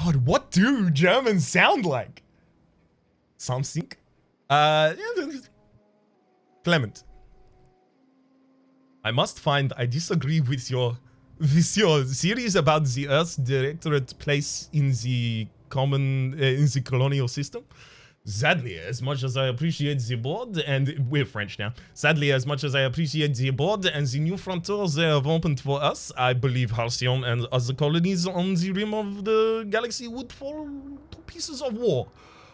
God, what do Germans sound like? Something. Clement. I must find I disagree with your theories about the Earth's directorate place in the colonial system. Sadly, as much as I appreciate the board, and we're French now. Sadly, as much as I appreciate the board and the new frontiers they have opened for us, I believe Halcyon and other colonies on the rim of the galaxy would fall to pieces of war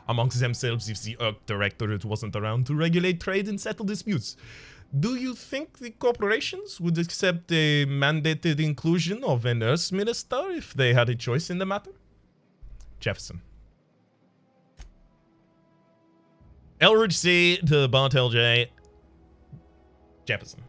amongst themselves if the Earth Directorate wasn't around to regulate trade and settle disputes. Do you think the corporations would accept a mandated inclusion of an Earth minister if they had a choice in the matter? Jefferson. Elridge C to Bartel J. Jefferson.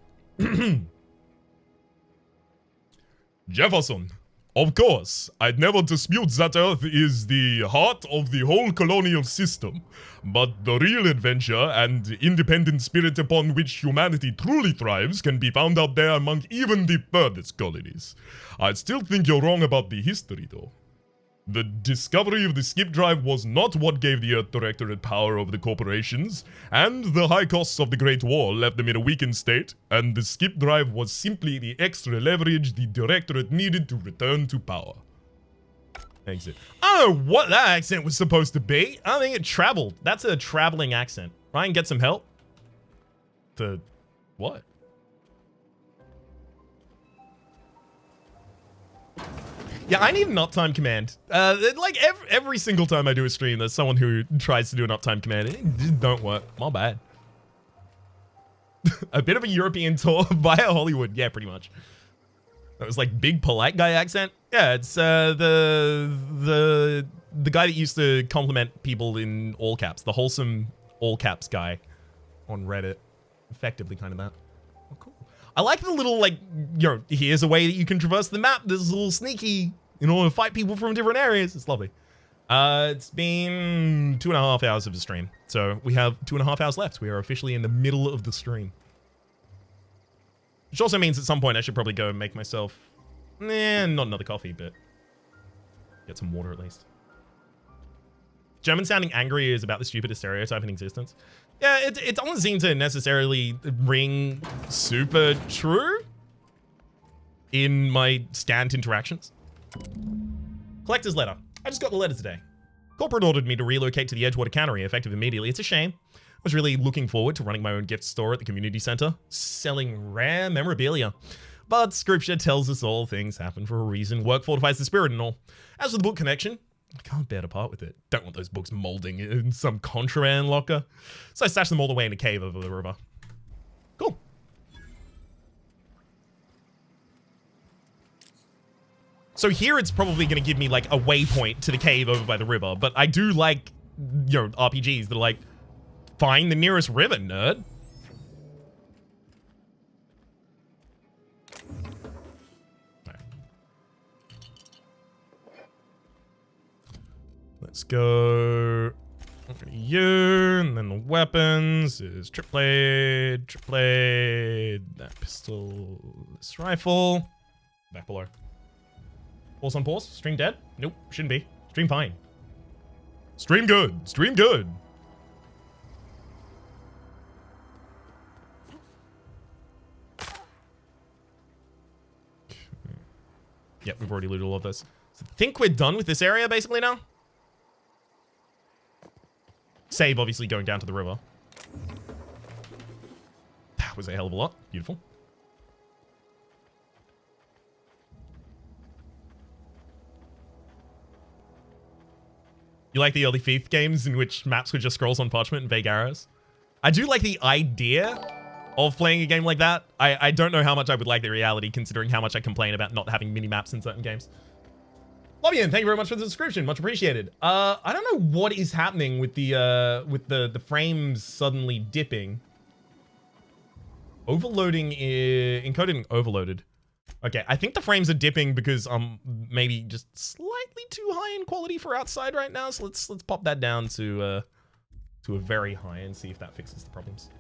Jefferson. Of course, I'd never dispute that Earth is the heart of the whole colonial system, but the real adventure and independent spirit upon which humanity truly thrives can be found out there among even the furthest colonies. I still think you're wrong about the history, though. The discovery of the skip drive was not what gave the Earth Directorate power over the corporations, and the high costs of the Great War left them in a weakened state, and the skip drive was simply the extra leverage the Directorate needed to return to power. Exit. I don't know what that accent was supposed to be. I think it traveled. That's a traveling accent. Ryan, get some help. The what? Yeah, I need an uptime command. Like every single time I do a stream, there's someone who tries to do an uptime command. It just don't work. My bad. A bit of a European tour via Hollywood. Yeah, pretty much. That was like big polite guy accent. Yeah, it's the guy that used to compliment people in all caps. The wholesome all caps guy on Reddit. Effectively kind of that. Oh, cool. I like the little, like, here's a way that you can traverse the map. This is a little sneaky in order to fight people from different areas. It's lovely. It's been 2.5 hours of the stream. So we have 2.5 hours left. We are officially in the middle of the stream. Which also means at some point I should probably go and make myself, not another coffee, but get some water at least. German sounding angry is about the stupidest stereotype in existence. Yeah, it doesn't seem to necessarily ring super true in my scant interactions. Collector's letter. I just got the letter today. Corporate ordered me to relocate to the Edgewater Cannery, effective immediately. It's a shame. I was really looking forward to running my own gift store at the community center, selling rare memorabilia. But scripture tells us all things happen for a reason. Work fortifies the spirit and all. As for the book connection, I can't bear to part with it. Don't want those books molding in some contraband locker. So I stashed them all the way in a cave over the river. Cool. So here it's probably going to give me like a waypoint to the cave over by the river. But I do like, RPGs that are like, find the nearest river, nerd. Let's go you, and then the weapons is trip blade, that pistol, this rifle. Back below. Pause on pause. Stream dead? Nope, shouldn't be. Stream fine. Stream good. Stream good. Yep, we've already looted all of this. So I think we're done with this area basically now. Save, obviously, going down to the river. That was a hell of a lot. Beautiful. You like the early Thief games in which maps were just scrolls on parchment and vague arrows? I do like the idea of playing a game like that. I don't know how much I would like the reality, considering how much I complain about not having mini-maps in certain games. Lobian, thank you very much for the subscription. Much appreciated. I don't know what is happening with the frames suddenly dipping. Overloading encoding overloaded. Okay, I think the frames are dipping because I'm maybe just slightly too high in quality for outside right now. So let's pop that down to a very high and see if that fixes the problems.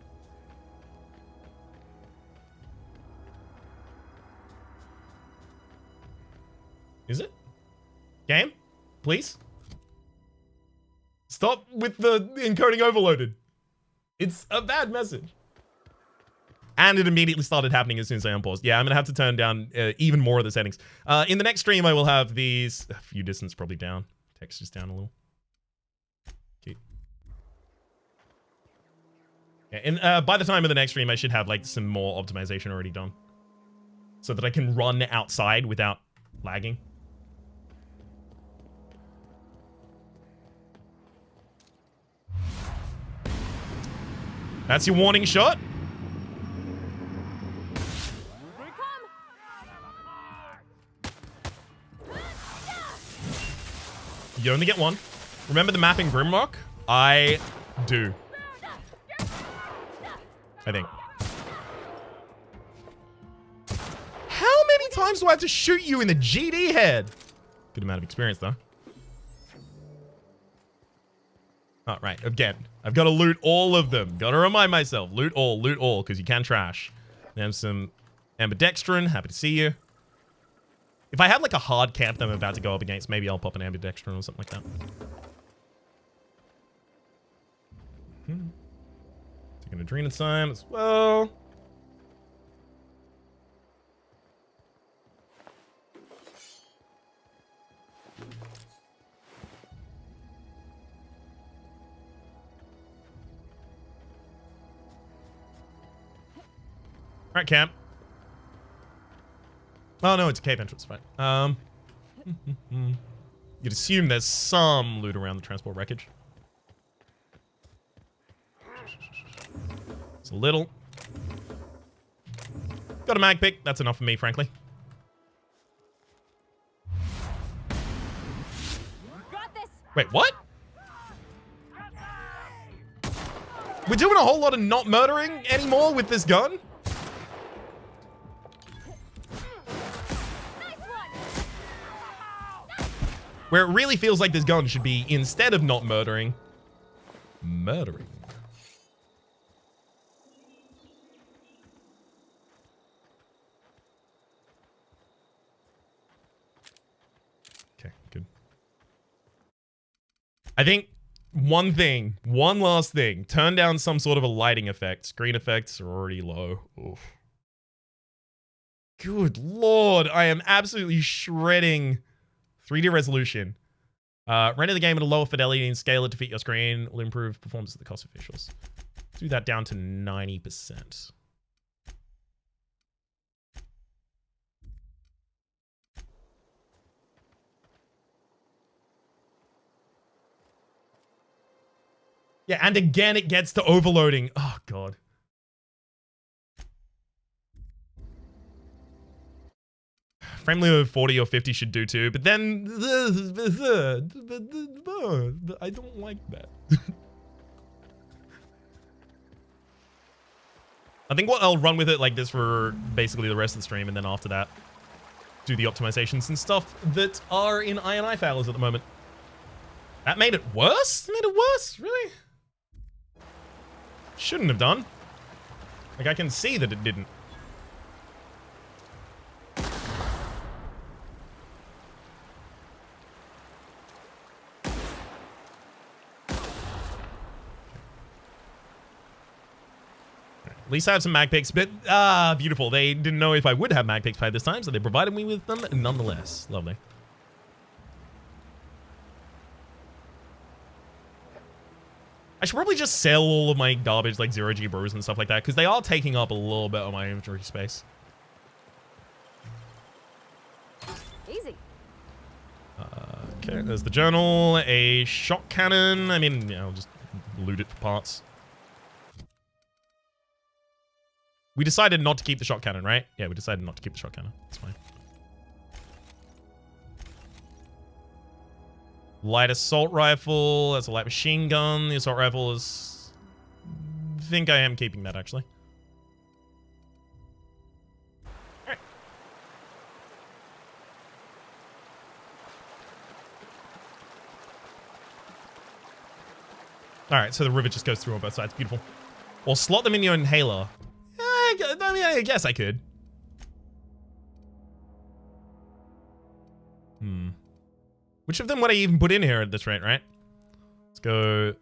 Is it? Game? Please? Stop with the encoding overloaded. It's a bad message. And it immediately started happening as soon as I unpaused. Yeah, I'm going to have to turn down even more of the settings. In the next stream, I will have these... view distance probably down. Texture's down a little. Cute. Yeah, and by the time of the next stream, I should have like some more optimization already done. So that I can run outside without lagging. That's your warning shot. You only get one. Remember the map in Grimrock? I do. I think. How many times do I have to shoot you in the GD head? Good amount of experience, though. Oh, right. Again, I've got to loot all of them. Got to remind myself. Loot all, because you can trash. There's some ambidextrine. Happy to see you. If I have like a hard camp that I'm about to go up against, maybe I'll pop an ambidextrine or something like that. Taking adrenal time as well. Alright, camp. Oh, no, it's a cave entrance. Fine. You'd assume there's some loot around the transport wreckage. It's a little. Got a mag pick. That's enough for me, frankly. Wait, what? We're doing a whole lot of not murdering anymore with this gun? Where it really feels like this gun should be, instead of not murdering, murdering. Okay, good. I think one last thing, turn down some sort of a lighting effect. Screen effects are already low. Oof. Good Lord, I am absolutely shredding 3D resolution. Render the game at a lower fidelity and scale it to fit your screen. Will improve performance at the cost of visuals. Do that down to 90%. Yeah, and again it gets to overloading. Oh, God. Frame limit of 40 or 50 should do too, but then I don't like that. I think I'll run with it like this for basically the rest of the stream, and then after that, do the optimizations and stuff that are in INI failures at the moment. That made it worse? It made it worse? Really? Shouldn't have done. Like, I can see that it didn't. At least I have some mag picks, but beautiful. They didn't know if I would have mag picks by this time, so they provided me with them nonetheless. Lovely. I should probably just sell all of my garbage, like 0G brews and stuff like that, because they are taking up a little bit of my inventory space. Easy. Okay, there's the journal, a shot cannon. I mean, yeah, I'll just loot it for parts. We decided not to keep the shot cannon, right? Yeah, we decided not to keep the shot cannon. That's fine. Light assault rifle. That's a light machine gun. The assault rifle is... I think I am keeping that, actually. Alright. Alright, so the river just goes through on both sides. Beautiful. Or slot them in your inhaler. I mean, I guess I could. Which of them would I even put in here at this rate, right? Let's go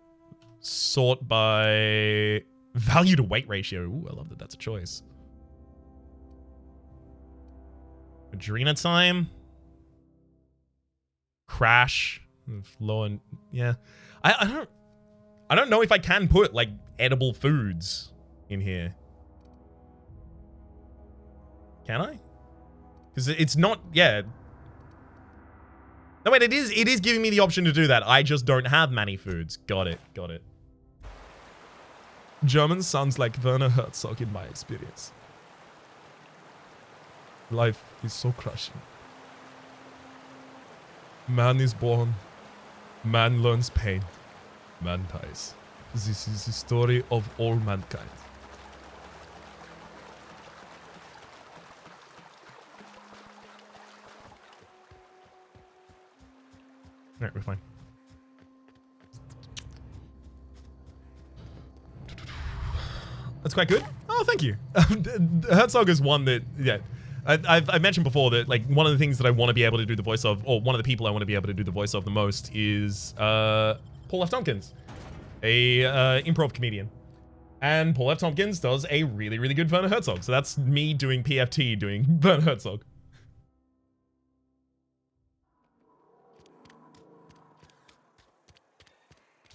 sort by value to weight ratio. Ooh, I love that that's a choice. Adrena time. Crash. Low and yeah. I don't know if I can put like edible foods in here. Can I? Because it's not, yeah. No, wait, it is giving me the option to do that. I just don't have many foods. Got it. German sounds like Werner Herzog in my experience. Life is so crushing. Man is born. Man learns pain. Man dies. This is the story of all mankind. Alright, we're fine. That's quite good. Oh, thank you. Herzog is one that, yeah. I've mentioned before that, like, one of the things that I want to be able to do the voice of, or one of the people I want to be able to do the voice of the most is Paul F. Tompkins, a improv comedian. And Paul F. Tompkins does a really, really good Werner Herzog. So that's me doing PFT doing Werner Herzog.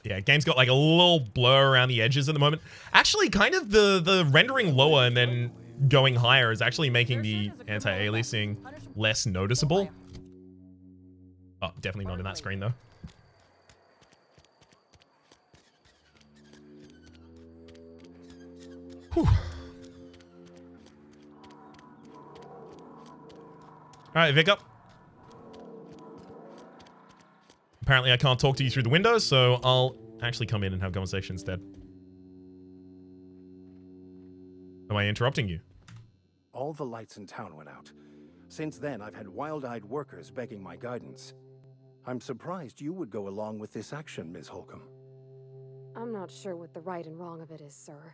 Yeah, game's got like a little blur around the edges at the moment. Actually, kind of the rendering lower and then going higher is actually making the anti-aliasing less noticeable. Oh, definitely not in that screen though. Whew. Alright, Vic up. Apparently I can't talk to you through the window, so I'll actually come in and have a conversation instead. Am I interrupting you? All the lights in town went out. Since then, I've had wild-eyed workers begging my guidance. I'm surprised you would go along with this action, Ms. Holcomb. I'm not sure what the right and wrong of it is, sir.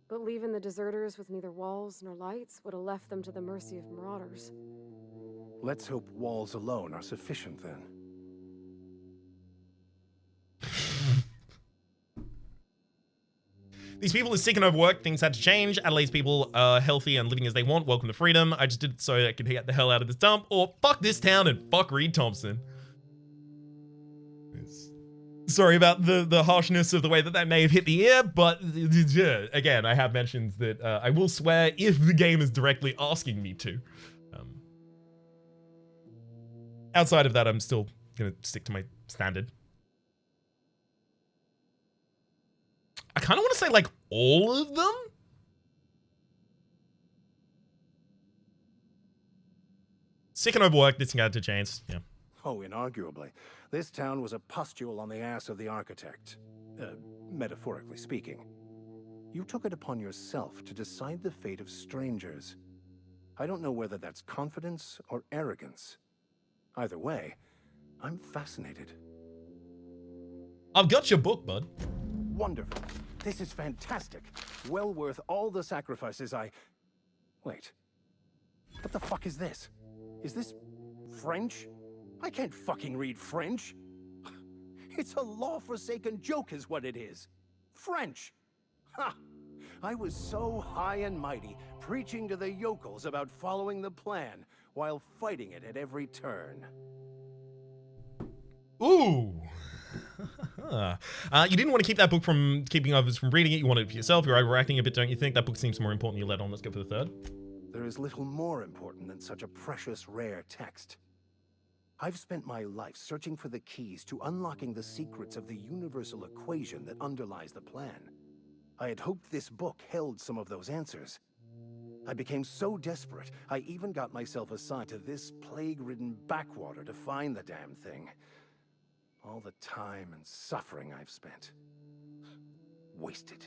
But leaving the deserters with neither walls nor lights would have left them to the mercy of marauders. Let's hope walls alone are sufficient then. These people are sick and overworked. Things had to change. Adelaide's people are healthy and living as they want. Welcome to freedom. I just did it so I could get the hell out of this dump. Or fuck this town and fuck Reed Thompson. Sorry about the harshness of the way that may have hit the ear, but again, I have mentioned that I will swear if the game is directly asking me to. Outside of that, I'm still going to stick to my standard. I kind of want to say, like, all of them? Sick and overworked, this thing had to change. Yeah. Oh, inarguably. This town was a pustule on the ass of the architect. Metaphorically speaking. You took it upon yourself to decide the fate of strangers. I don't know whether that's confidence or arrogance. Either way, I'm fascinated. I've got your book, bud. Wonderful. This is fantastic. Well worth all the sacrifices I... Wait. What the fuck is this? Is this French? I can't fucking read French. It's a law-forsaken joke is what it is. French. Ha! I was so high and mighty, preaching to the yokels about following the plan, while fighting it at every turn. Ooh. You didn't want to keep that book from keeping others from reading it. You wanted it for yourself. You're overacting a bit, don't you think? That book seems more important. You let on. Let's go for the third. There is little more important than such a precious, rare text. I've spent my life searching for the keys to unlocking the secrets of the universal equation that underlies the plan. I had hoped this book held some of those answers. I became so desperate, I even got myself assigned to this plague-ridden backwater to find the damn thing. All the time and suffering I've spent. Wasted.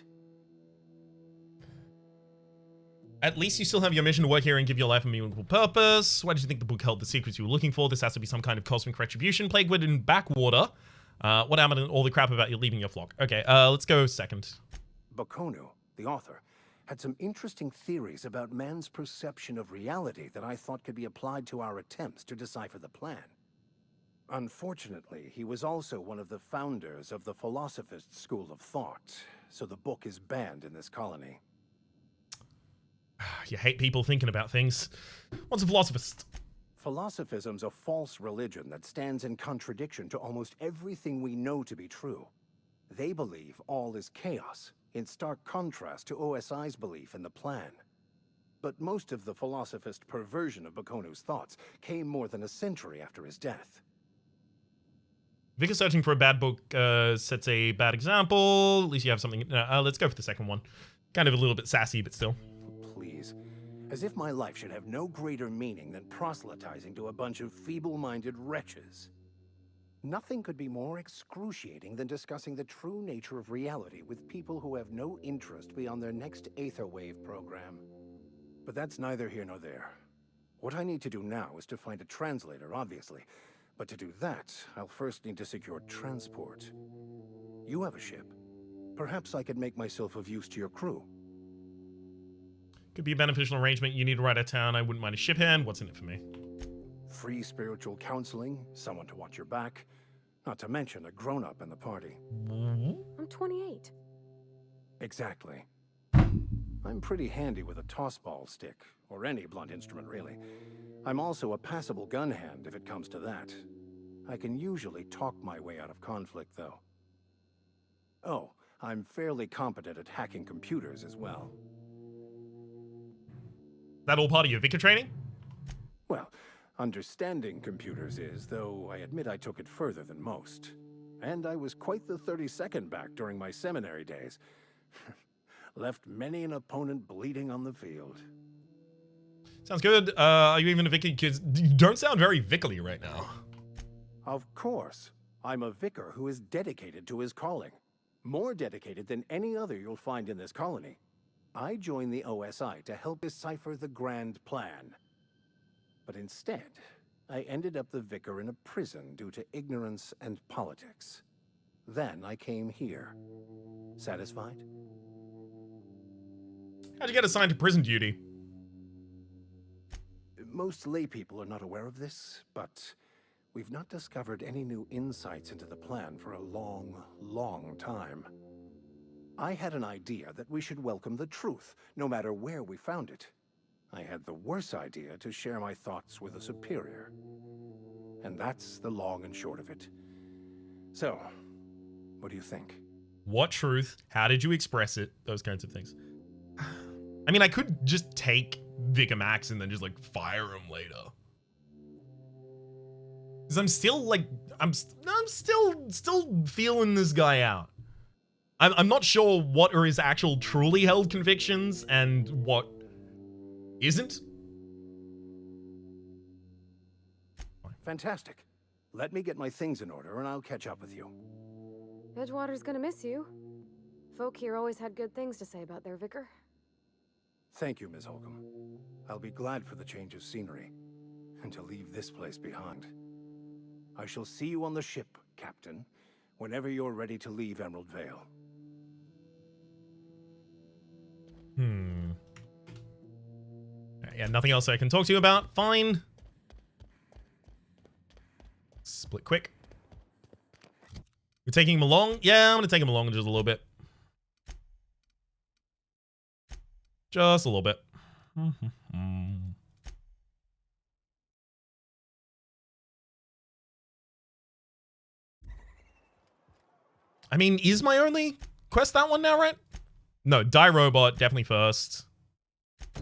At least you still have your mission to work here and give your life a meaningful purpose. Why did you think the book held the secrets you were looking for? This has to be some kind of cosmic retribution. Plague-ridden backwater. What happened to all the crap about you leaving your flock? Okay, let's go second. Bakonu, the author, had some interesting theories about man's perception of reality that I thought could be applied to our attempts to decipher the plan. Unfortunately, he was also one of the founders of the Philosophist school of thought, so the book is banned in this colony. You hate people thinking about things. What's a philosophist? Philosophism's a false religion that stands in contradiction to almost everything we know to be true. They believe all is chaos, in stark contrast to OSI's belief in the plan. But most of the philosophist perversion of Bakonu's thoughts came more than a century after his death. Vicar searching for a bad book sets a bad example. At least you have something. Let's go for the second one. Kind of a little bit sassy, but still. Please. As if my life should have no greater meaning than proselytizing to a bunch of feeble-minded wretches. Nothing could be more excruciating than discussing the true nature of reality with people who have no interest beyond their next Aetherwave program. But that's neither here nor there. What I need to do now is to find a translator, obviously. But to do that, I'll first need to secure transport. You have a ship. Perhaps I could make myself of use to your crew. Could be a beneficial arrangement. You need to ride out of town. I wouldn't mind a ship hand. What's in it for me? Free spiritual counseling, someone to watch your back, not to mention a grown-up in the party. I'm 28. Exactly. I'm pretty handy with a tossball stick, or any blunt instrument really. I'm also a passable gun hand if it comes to that. I can usually talk my way out of conflict though. Oh, I'm fairly competent at hacking computers as well. That all part of your Vicar training? Well, understanding computers is, though I admit I took it further than most. And I was quite the 32nd back during my seminary days. Left many an opponent bleeding on the field. Sounds good. Are you even a Vicar? Because you don't sound very vicarly right now. Of course. I'm a vicar who is dedicated to his calling. More dedicated than any other you'll find in this colony. I joined the OSI to help decipher the grand plan. But instead, I ended up the vicar in a prison due to ignorance and politics. Then I came here. Satisfied? How'd you get assigned to prison duty? Most laypeople are not aware of this, but we've not discovered any new insights into the plan for a long, long time. I had an idea that we should welcome the truth, no matter where we found it. I had the worse idea to share my thoughts with a superior. And that's the long and short of it. So, what do you think? What truth? How did you express it? Those kinds of things. I mean, I could just take Vicar Max and then just like fire him later. Because I'm still like, I'm still feeling this guy out. I'm not sure what are his actual truly held convictions and what isn't. Fantastic. Let me get my things in order and I'll catch up with you. Edgewater's gonna miss you. Folk here always had good things to say about their vicar. Thank you, Ms. Holcomb. I'll be glad for the change of scenery and to leave this place behind. I shall see you on the ship, Captain, whenever you're ready to leave Emerald Vale. Yeah, nothing else I can talk to you about. Fine. Split quick. You're taking him along? Yeah, I'm gonna take him along just a little bit. Just a little bit. I mean, is my only quest that one now, right? No, die robot, definitely first.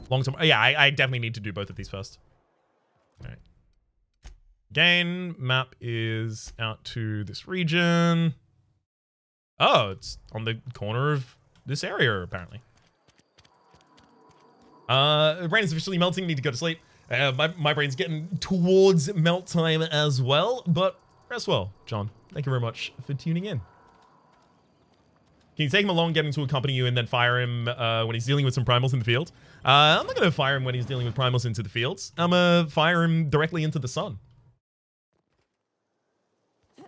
Long term. Yeah, I definitely need to do both of these first. All right. Again, map is out to this region. Oh, it's on the corner of this area, apparently. Brain is officially melting. Need to go to sleep. My brain's getting towards melt time as well. But rest well, John. Thank you very much for tuning in. Can you take him along, get him to accompany you, and then fire him when he's dealing with some primals in the field? I'm not going to fire him when he's dealing with primals into the fields. I'm going to fire him directly into the sun. All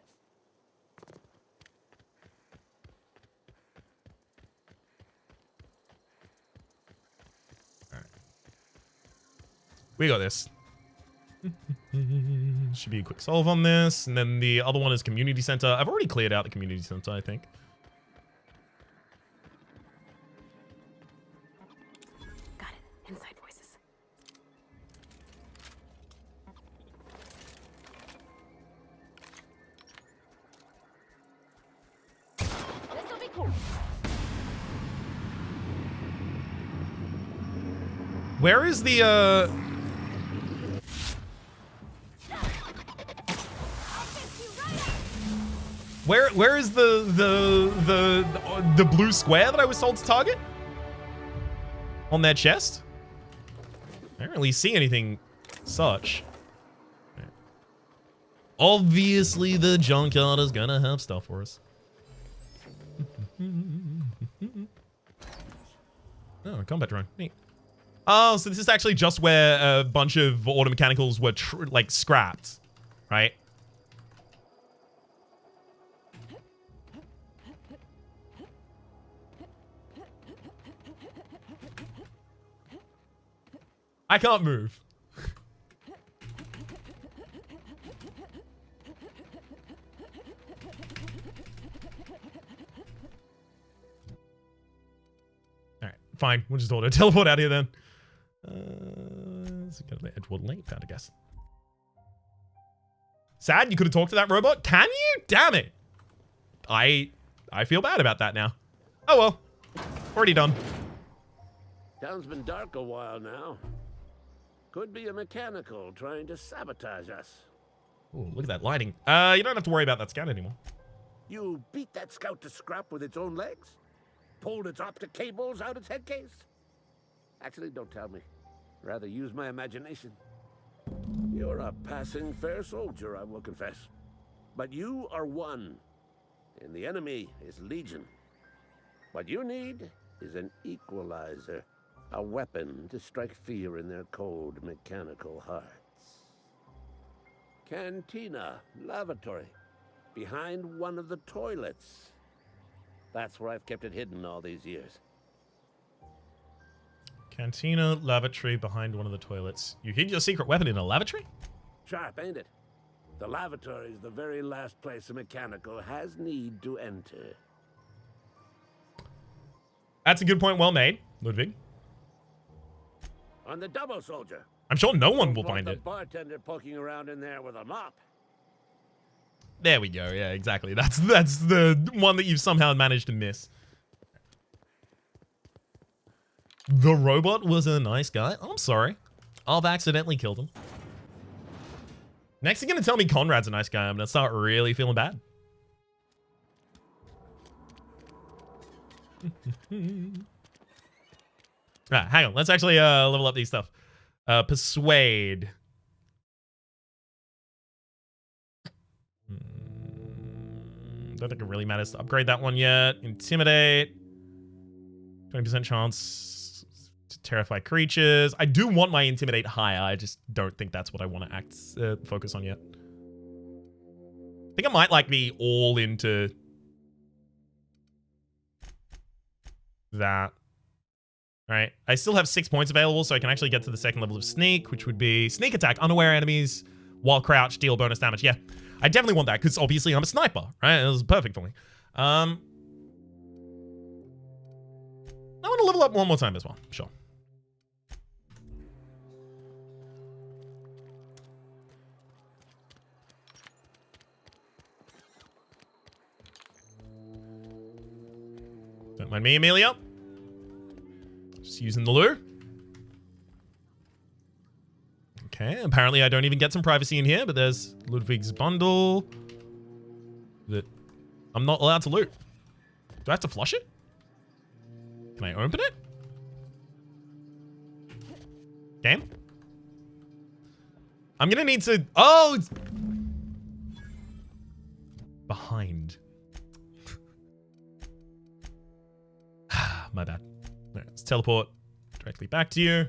right. We got this. should be a quick solve on this. And then the other one is community center. I've already cleared out the community center, I think. Got it. Inside voices. This'll be cool. Where is the Where is the blue square that I was told to target? On their chest? I don't really see anything such. Obviously the junkyard is gonna have stuff for us. Oh, combat drone. Neat. Oh, so this is actually just where a bunch of auto mechanicals were like scrapped, right? I can't move. Alright, fine. We'll just auto teleport out here then. Let's go to the Edgewood Lake pad, I guess. Sad you could have talked to that robot? Can you? Damn it. I feel bad about that now. Oh well. Already done. Town's been dark a while now. Could be a mechanical trying to sabotage us. Ooh, look at that lighting. You don't have to worry about that scout anymore. You beat that scout to scrap with its own legs? Pulled its optic cables out its head case? Actually, don't tell me. Rather use my imagination. You're a passing fair soldier, I will confess. But you are one, and the enemy is legion. What you need is an equalizer. A weapon to strike fear in their cold, mechanical hearts. Cantina, lavatory, behind one of the toilets. That's where I've kept it hidden all these years. Cantina, lavatory, behind one of the toilets. You hid your secret weapon in a lavatory? Sharp, ain't it? The lavatory is the very last place a mechanical has need to enter. That's a good point, well made, Ludwig. On the double, soldier. I'm sure no one will Don't want find the it. bartender poking around in there with a mop. There we go. Yeah, exactly. That's the one that you've somehow managed to miss. The robot was a nice guy. I'm sorry. I've accidentally killed him. Next, you're going to tell me Conrad's a nice guy. I'm going to start really feeling bad. Ah, hang on. Let's actually level up these stuff. Persuade. Don't think it really matters to upgrade that one yet. Intimidate. 20% chance to terrify creatures. I do want my intimidate higher. I just don't think that's what I want to focus on yet. I think I might like be all into that. Right. I still have 6 points available, so I can actually get to the second level of sneak, which would be sneak attack, unaware enemies while crouched, deal bonus damage. Yeah, I definitely want that because obviously I'm a sniper, right? It was perfect for me. I want to level up one more time as well. Sure. Don't mind me, Amelia. Just using the lure. Okay, apparently I don't even get some privacy in here, but there's Ludwig's bundle that I'm not allowed to loot. Do I have to flush it? Can I open it? Game? I'm gonna need to... Oh! It's behind. My bad. Right, let's teleport directly back to you.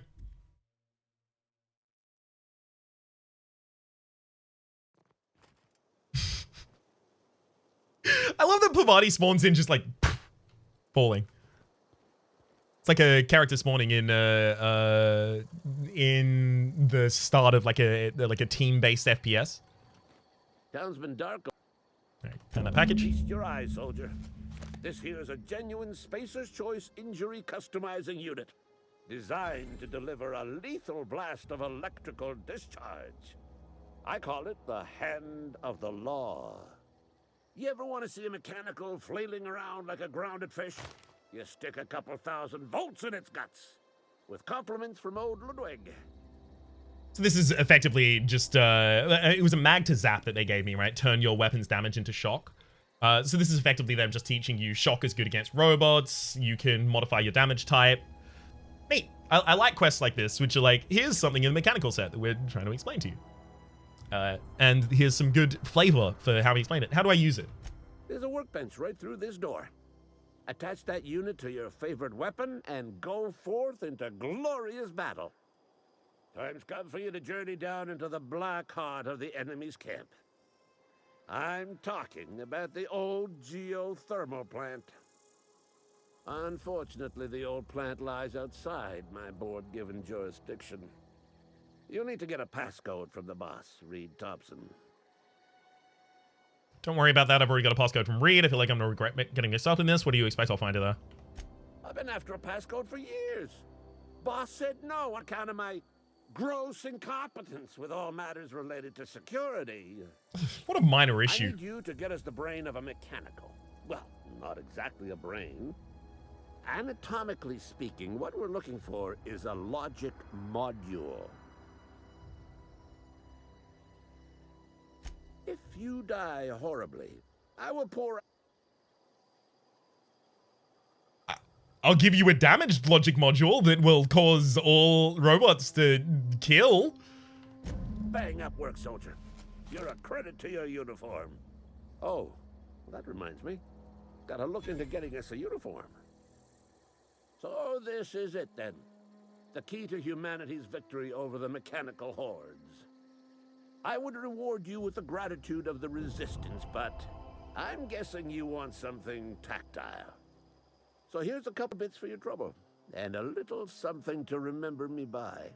I love that Pavati spawns in just like falling. It's like a character spawning in the start of like a team-based FPS. Town's been dark. Right, found that package. Feast your eyes, soldier. This here's a genuine Spacer's Choice injury customizing unit, designed to deliver a lethal blast of electrical discharge. I call it the Hand of the Law. You ever want to see a mechanical flailing around like a grounded fish? You stick a couple thousand volts in its guts. With compliments from old Ludwig. So this is effectively just, it was a mag to zap that they gave me, right? Turn your weapon's damage into shock. So this is effectively them just teaching you shock is good against robots. You can modify your damage type. Neat. I like quests like this, which are like, here's something in the mechanical set that we're trying to explain to you. And here's some good flavor for how we explain it. How do I use it? There's a workbench right through this door. Attach that unit to your favorite weapon and go forth into glorious battle. Time's come for you to journey down into the black heart of the enemy's camp. I'm talking about the old geothermal plant. Unfortunately, the old plant lies outside my board-given jurisdiction. You'll need to get a passcode from the boss, Reed Thompson. Don't worry about that. I've already got a passcode from Reed. I feel like I'm going to regret getting mixed up in this. What do you expect I'll find it there? I've been after a passcode for years. Boss said no on account of my gross incompetence with all matters related to security. What a minor issue. I need you to get us the brain of a mechanical. Well, not exactly a brain. Anatomically speaking, what we're looking for is a logic module. If you die horribly, I will pour... I'll give you a damaged logic module that will cause all robots to kill. Bang up work, soldier. You're a credit to your uniform. Oh, well, that reminds me. Gotta look into getting us a uniform. So this is it then. The key to humanity's victory over the mechanical hordes. I would reward you with the gratitude of the Resistance, but I'm guessing you want something tactile. So here's a couple bits for your trouble, and a little something to remember me by.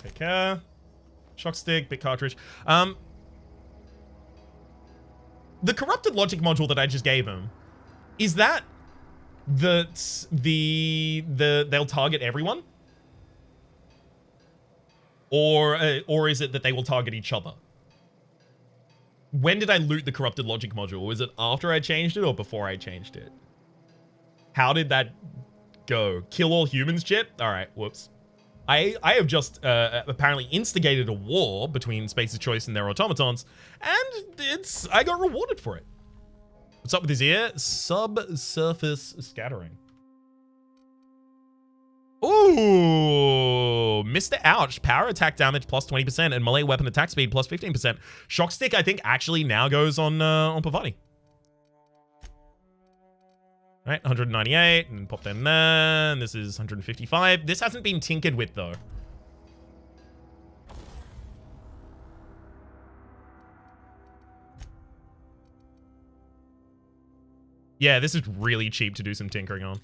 Take care. Shock stick, bit cartridge. The corrupted logic module that I just gave him, is that they'll target everyone? Or is it that they will target each other? When did I loot the corrupted logic module? Was it after I changed it or before I changed it? How did that go? Kill all humans chip? Alright, whoops. I have just apparently instigated a war between Space's Choice and their automatons, and I got rewarded for it. What's up with his ear? Subsurface scattering. Ooh, Mr. Ouch. Power attack damage plus 20% and melee weapon attack speed plus 15%. Shock stick, I think, actually now goes on Pavati. All right, 198, and pop that in there. And this is 155. This hasn't been tinkered with, though. Yeah, this is really cheap to do some tinkering on.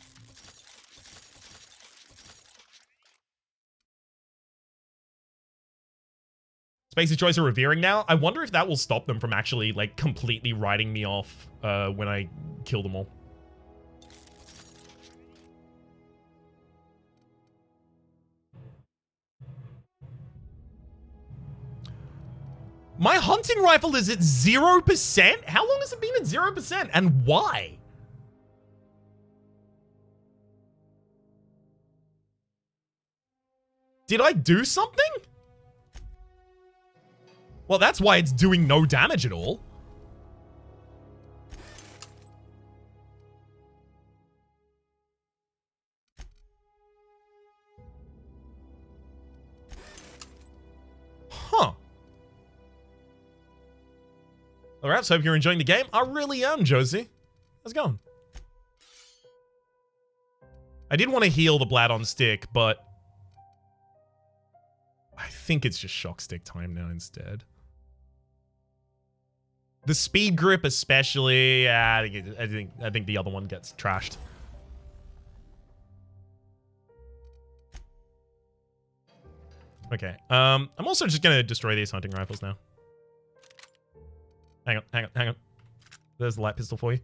Space's Choice are revering now. I wonder if that will stop them from actually, like, completely writing me off when I kill them all. My hunting rifle is at 0%? How long has it been at 0%? And why? Did I do something? Well, that's why it's doing no damage at all. Huh. All right, so hope you're enjoying the game. I really am, Josie. How's it going? I did want to heal the Blad on stick, but I think it's just shock stick time now instead. The speed grip especially, I think the other one gets trashed. Okay, I'm also just gonna destroy these hunting rifles now. Hang on. There's the light pistol for you.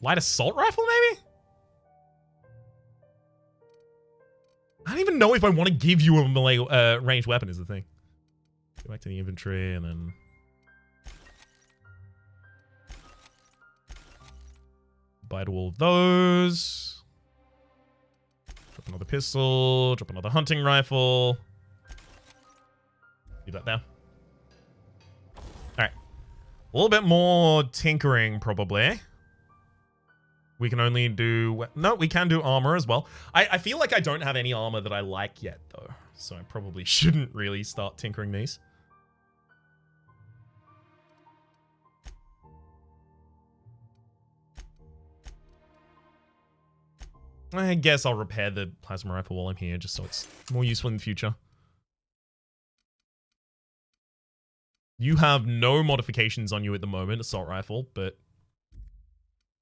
Light assault rifle, maybe? I don't even know if I want to give you a melee ranged weapon is the thing. Go back to the inventory and then... buy all of those. Drop another pistol. Drop another hunting rifle. Leave that there. Alright. A little bit more tinkering, probably. We can only do... no, we can do armor as well. I feel like I don't have any armor that I like yet, though. So I probably shouldn't really start tinkering these. I guess I'll repair the plasma rifle while I'm here, just so it's more useful in the future. You have no modifications on you at the moment, assault rifle, but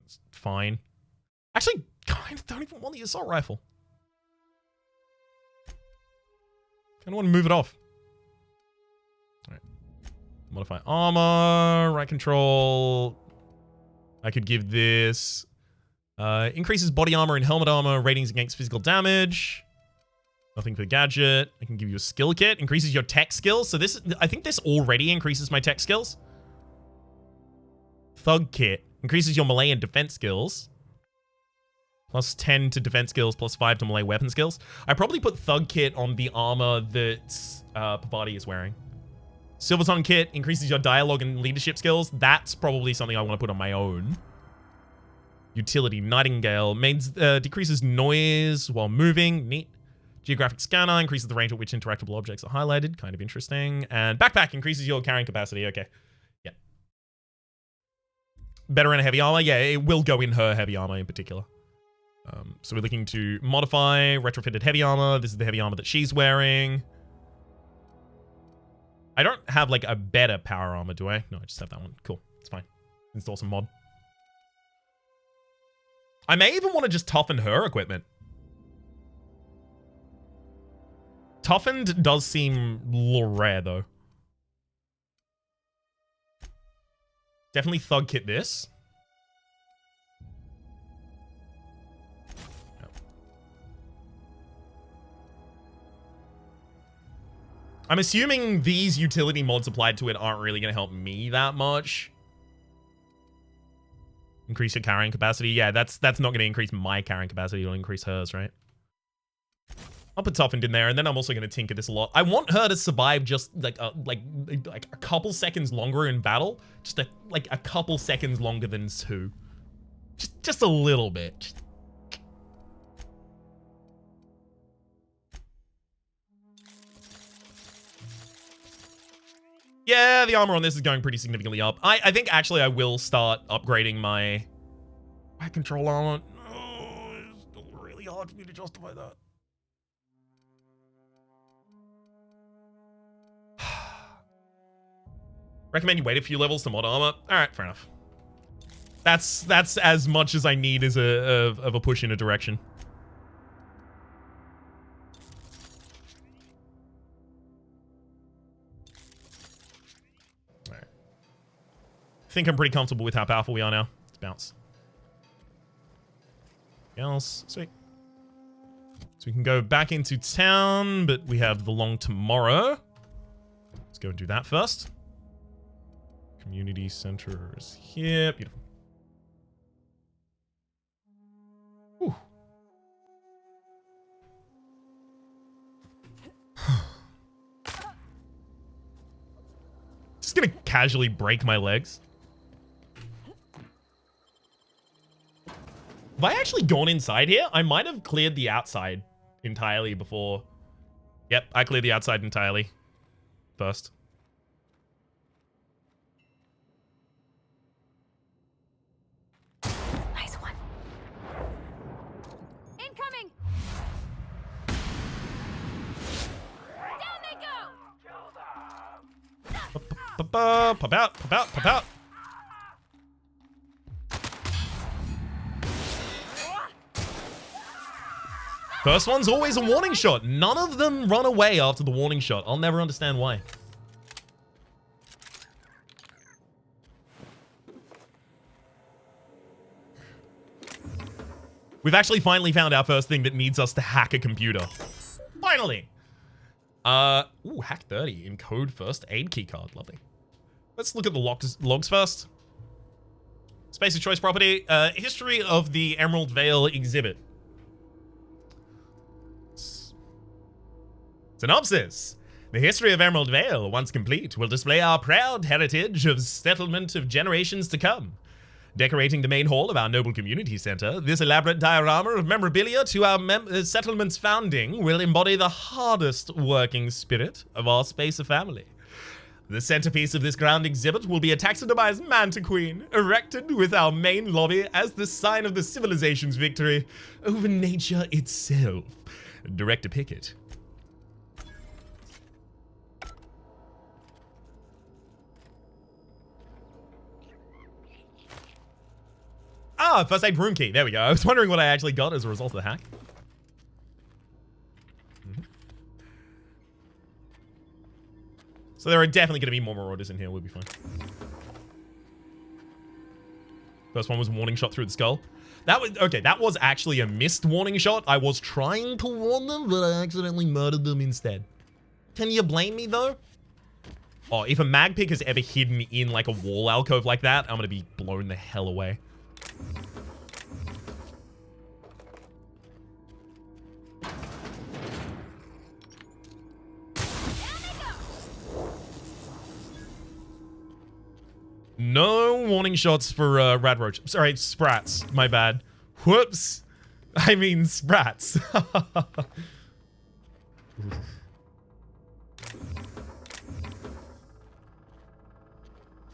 it's fine. Actually, kind of don't even want the assault rifle. Kind of want to move it off. Alright. Modify armor, right control. I could give this... increases body armor and helmet armor, ratings against physical damage. Nothing for gadget. I can give you a skill kit. Increases your tech skills. So this, I think this already increases my tech skills. Thug kit. Increases your melee and defense skills. Plus 10 to defense skills, plus 5 to melee weapon skills. I probably put Thug Kit on the armor that Pavati is wearing. Silver Tongue Kit increases your dialogue and leadership skills. That's probably something I want to put on my own. Utility Nightingale decreases noise while moving. Neat. Geographic Scanner increases the range at which interactable objects are highlighted. Kind of interesting. And Backpack increases your carrying capacity. Okay. Yeah. Better in heavy armor. Yeah, it will go in her heavy armor in particular. So we're looking to modify retrofitted heavy armor. This is the heavy armor that she's wearing. I don't have like a better power armor, do I? No, I just have that one. Cool. It's fine. Install some mod. I may even want to just toughen her equipment. Toughened does seem a little rare, though. Definitely Thug Kit this. I'm assuming these utility mods applied to it aren't really going to help me that much. Increase your carrying capacity. Yeah, that's not going to increase my carrying capacity. It'll increase hers, right? I'll put Toughened in there, and then I'm also going to tinker this a lot. I want her to survive just like a couple seconds longer in battle. Just a couple seconds longer than Sue. Just a little bit. Yeah, the armor on this is going pretty significantly up. I think actually I will start upgrading my control armor. Oh, it's still really hard for me to justify that. Recommend you wait a few levels to mod armor. All right, fair enough. That's as much as I need as of a push in a direction. I think I'm pretty comfortable with how powerful we are now. Let's bounce. Else, sweet. So we can go back into town, but we have the long tomorrow. Let's go and do that first. Community center is here. Beautiful. Whew. Just gonna casually break my legs. Have I actually gone inside here? I might have cleared the outside entirely before. Yep, I cleared the outside entirely first. Nice one. Incoming! Down they go! Pop out, pop out, pop out. First one's always a warning shot. None of them run away after the warning shot. I'll never understand why. We've actually finally found our first thing that needs us to hack a computer. Finally. Ooh, hack 30. Encode first aid key card. Lovely. Let's look at the logs first. Space of choice property. History of the Emerald Vale exhibit. Synopsis. The history of Emerald Vale, once complete, will display our proud heritage of settlement of generations to come. Decorating the main hall of our noble community center, this elaborate diorama of memorabilia to our settlement's founding will embody the hardest working spirit of our Spacer family. The centerpiece of this grand exhibit will be a taxidermized Manta Queen, erected with our main lobby as the sign of the civilization's victory over nature itself. Director Pickett. Ah, first aid room key. There we go. I was wondering what I actually got as a result of the hack. So there are definitely going to be more marauders in here. We'll be fine. First one was a warning shot through the skull. That was okay. That was actually a missed warning shot. I was trying to warn them, but I accidentally murdered them instead. Can you blame me though? Oh, if a mag pick has ever hidden in like a wall alcove like that, I'm going to be blown the hell away. No warning shots for Radroach. Sorry, Sprats. My bad. Whoops. I mean Sprats.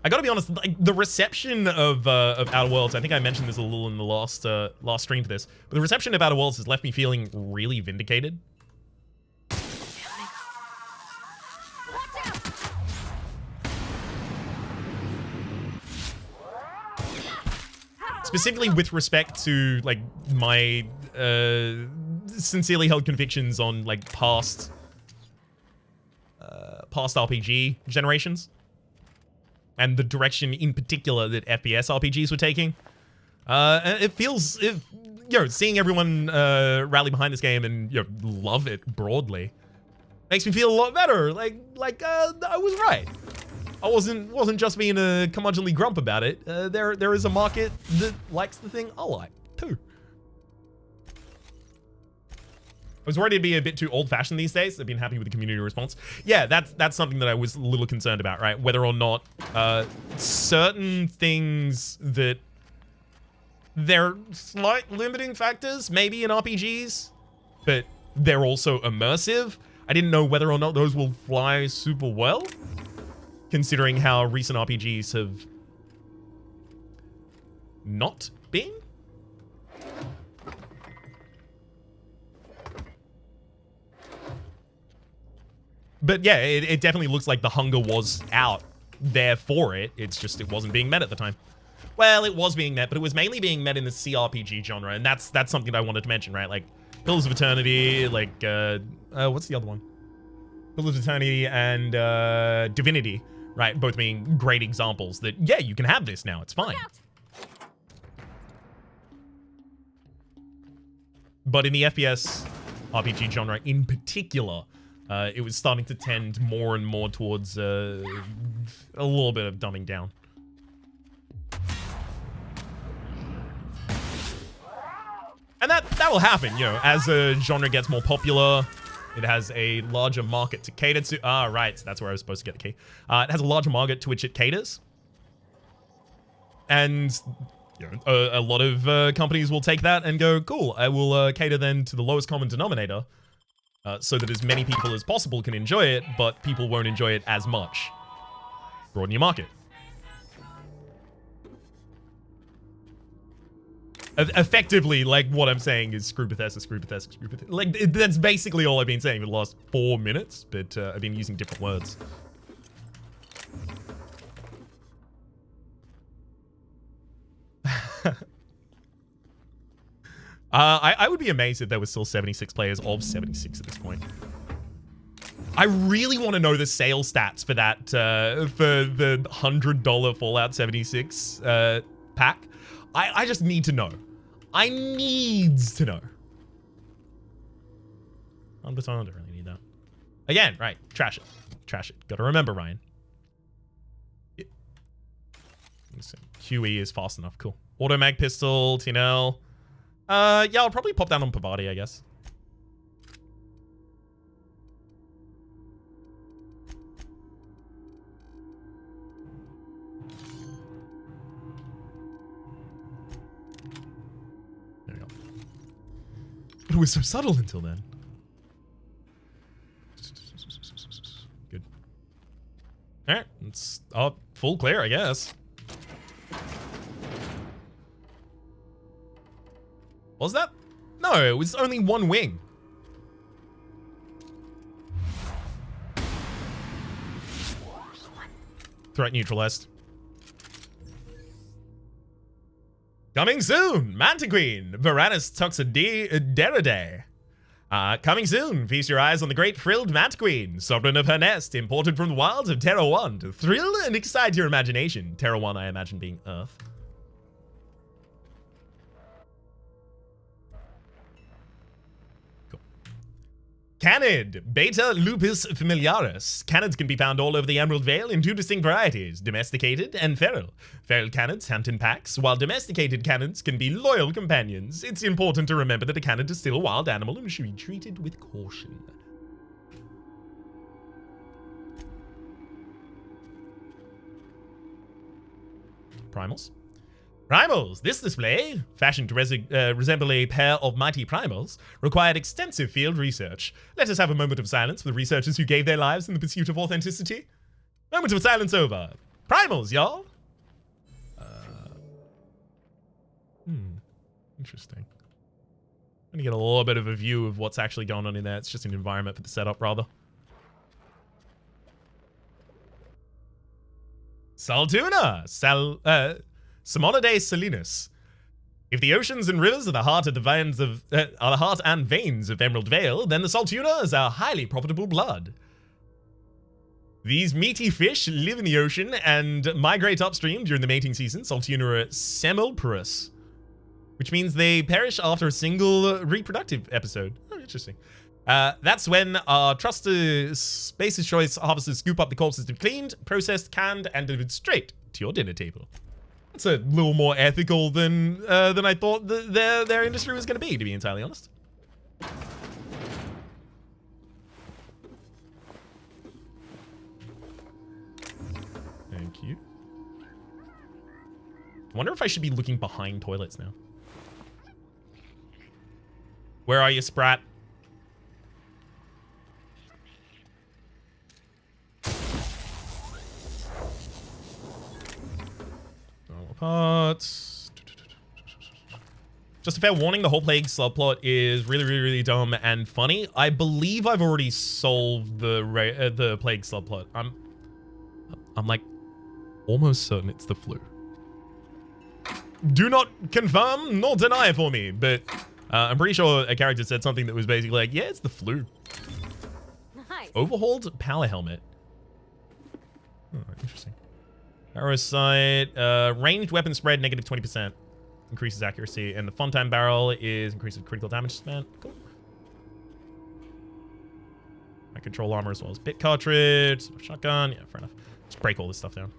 I gotta be honest, like, the reception of Outer Worlds, I think I mentioned this a little in the last stream for this, but the reception of Outer Worlds has left me feeling really vindicated. Specifically with respect to, like, my sincerely held convictions on, like, past RPG generations. And the direction in particular that FPS RPGs were taking. It feels, you know, seeing everyone rally behind this game and, you know, love it broadly makes me feel a lot better. Like I was right. I wasn't just being a curmudgeonly grump about it. There is a market that likes the thing I like too. I was worried it'd be a bit too old-fashioned these days. I've been happy with the community response. Yeah, that's something that I was a little concerned about, right? Whether or not certain things that they're slight limiting factors, maybe in RPGs, but they're also immersive. I didn't know whether or not those will fly super well, considering how recent RPGs have not been. But yeah, it definitely looks like the hunger was out there for it. It's just it wasn't being met at the time. Well, it was being met, but it was mainly being met in the CRPG genre, and that's something that I wanted to mention, right? Like Pillars of Eternity, like what's the other one? Pillars of Eternity and Divinity, right? Both being great examples that yeah, you can have this now. It's fine. But in the FPS RPG genre in particular, it was starting to tend more and more towards a little bit of dumbing down. And that will happen, you know, as a genre gets more popular. It has a larger market to cater to. Ah, right, so that's where I was supposed to get the key. It has a larger market to which it caters. And you know, a lot of companies will take that and go, cool, I will cater then to the lowest common denominator. So that as many people as possible can enjoy it, but people won't enjoy it as much. Broaden your market. Effectively, like, what I'm saying is screw Bethesda, screw Bethesda, screw Bethesda. Like, that's basically all I've been saying for the last 4 minutes, but I've been using different words. I would be amazed if there was still 76 players of 76 at this point. I really want to know the sales stats for that, for the $100 Fallout 76 pack. I just need to know. I needs to know. 100%, I don't really need that. Again, right, trash it. Trash it. Gotta remember, Ryan. Yeah. QE is fast enough, cool. Auto mag pistol, TNL. Yeah, I'll probably pop down on Pavati, I guess. There we go. But it was so subtle until then. Good. Alright, it's full clear, I guess. Was that? No, it was only one wing. Threat neutralized. Coming soon, Mantiqueen, Varanus Toxideridae. Coming soon, feast your eyes on the great frilled Mantiqueen, sovereign of her nest, imported from the wilds of Terra 1 to thrill and excite your imagination. Terra 1, I imagine, being Earth. Canid, Beta lupus familiaris. Canids can be found all over the Emerald Vale in two distinct varieties, domesticated and feral. Feral canids hunt in packs, while domesticated canids can be loyal companions. It's important to remember that a canid is still a wild animal and should be treated with caution. Primals. Primals! This display, fashioned to resemble a pair of mighty primals, required extensive field research. Let us have a moment of silence for the researchers who gave their lives in the pursuit of authenticity. Moment of silence over. Primals, y'all! Interesting. I'm gonna get a little bit of a view of what's actually going on in there. It's just an environment for the setup, rather. Saltuna! Simonidae salinus. If the oceans and rivers are the heart of the veins of are the heart and veins of Emerald Vale, then the Saltuna is our highly profitable blood. These meaty fish live in the ocean and migrate upstream during the mating season. Saltuna are semilporous, which means they perish after a single reproductive episode. Oh, interesting. That's when our trusted Space's Choice harvesters scoop up the corpses to be cleaned, processed, canned, and delivered straight to your dinner table. That's a little more ethical than I thought their industry was going to be entirely honest. Thank you. I wonder if I should be looking behind toilets now. Where are you, Sprat? Parts. Just a fair warning, the whole plague subplot is really dumb and funny. I believe I've already solved the plague subplot. I'm like almost certain it's the flu. Do not confirm nor deny for me, but I'm pretty sure a character said something that was basically like, yeah, it's the flu. Nice. Overhauled power helmet. Oh, interesting. Parasite, ranged weapon spread, negative 20%. Increases accuracy. And the fun time barrel is increases critical damage spent. Cool. My control armor as well as bit cartridge. Shotgun. Yeah, fair enough. Just break all this stuff down.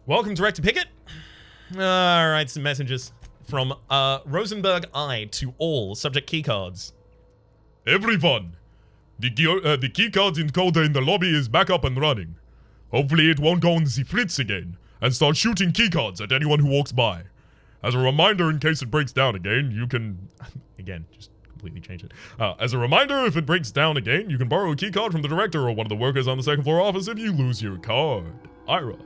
Welcome, Director Pickett. Alright, some messages from Rosenberg I to all subject keycards. Everyone, the keycard encoder in the lobby is back up and running. Hopefully it won't go on the fritz again and start shooting keycards at anyone who walks by. As a reminder, in case it breaks down again, you can... Again, just completely change it. As a reminder, if it breaks down again, you can borrow a keycard from the director or one of the workers on the second floor office if you lose your card. Ira.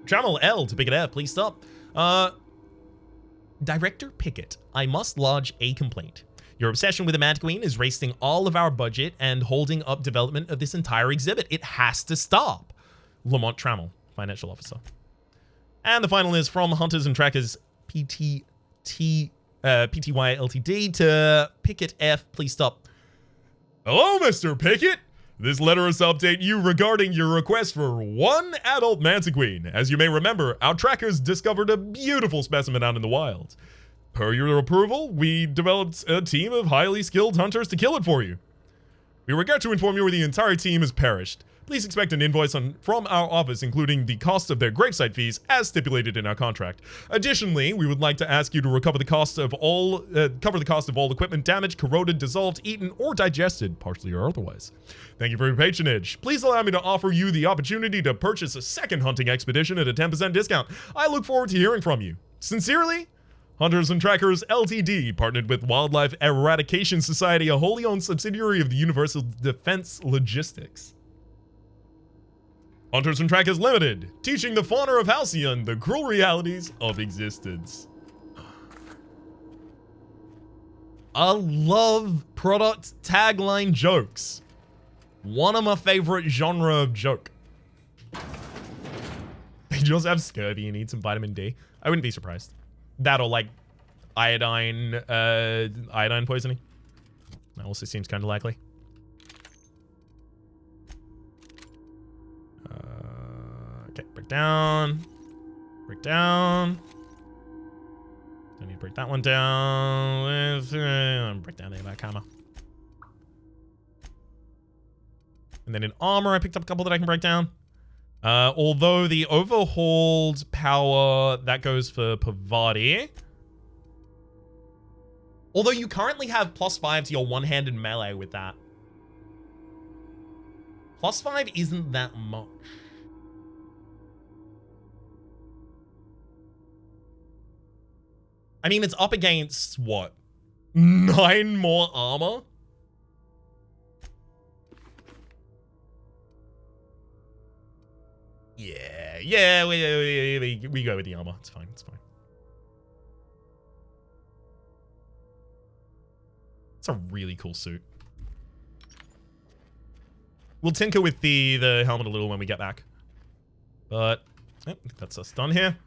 Channel L to Pickett F, please stop. Director Pickett, I must lodge a complaint. Your obsession with the Mantiqueen is wasting all of our budget and holding up development of this entire exhibit. It has to stop. Lamont Trammell, Financial Officer. And the final is from Hunters and Trackers PTTP. PTY Ltd to Pickett F. Please stop. Hello, Mr. Pickett. This letter is to update you regarding your request for one adult mantiquine. As you may remember, our trackers discovered a beautiful specimen out in the wild. Per your approval, we developed a team of highly skilled hunters to kill it for you. We regret to inform you the entire team has perished. Please expect an invoice from our office, including the cost of their gravesite fees, as stipulated in our contract. Additionally, we would like to ask you to recover the cost of all equipment damaged, corroded, dissolved, eaten, or digested, partially or otherwise. Thank you for your patronage. Please allow me to offer you the opportunity to purchase a second hunting expedition at a 10% discount. I look forward to hearing from you. Sincerely, Hunters and Trackers Ltd, partnered with Wildlife Eradication Society, a wholly owned subsidiary of the Universal Defense Logistics. Hunters and Trackers Limited, teaching the fauna of Halcyon the cruel realities of existence. I love product tagline jokes. One of my favorite genre of joke. They just have scurvy and need some vitamin D. I wouldn't be surprised. That or like iodine poisoning. That also seems kind of likely. Okay, break down. Break down. Don't need to break that one down. Break down the back hammer. And then in armor, I picked up a couple that I can break down. Although the overhauled power, that goes for Pavati. Although you currently have +5 to your one-handed melee with that. +5 isn't that much. I mean, it's up against, what? 9 more armor? Yeah, we go with the armor. It's fine, it's fine. It's a really cool suit. We'll tinker with the helmet a little when we get back. But, that's us done here.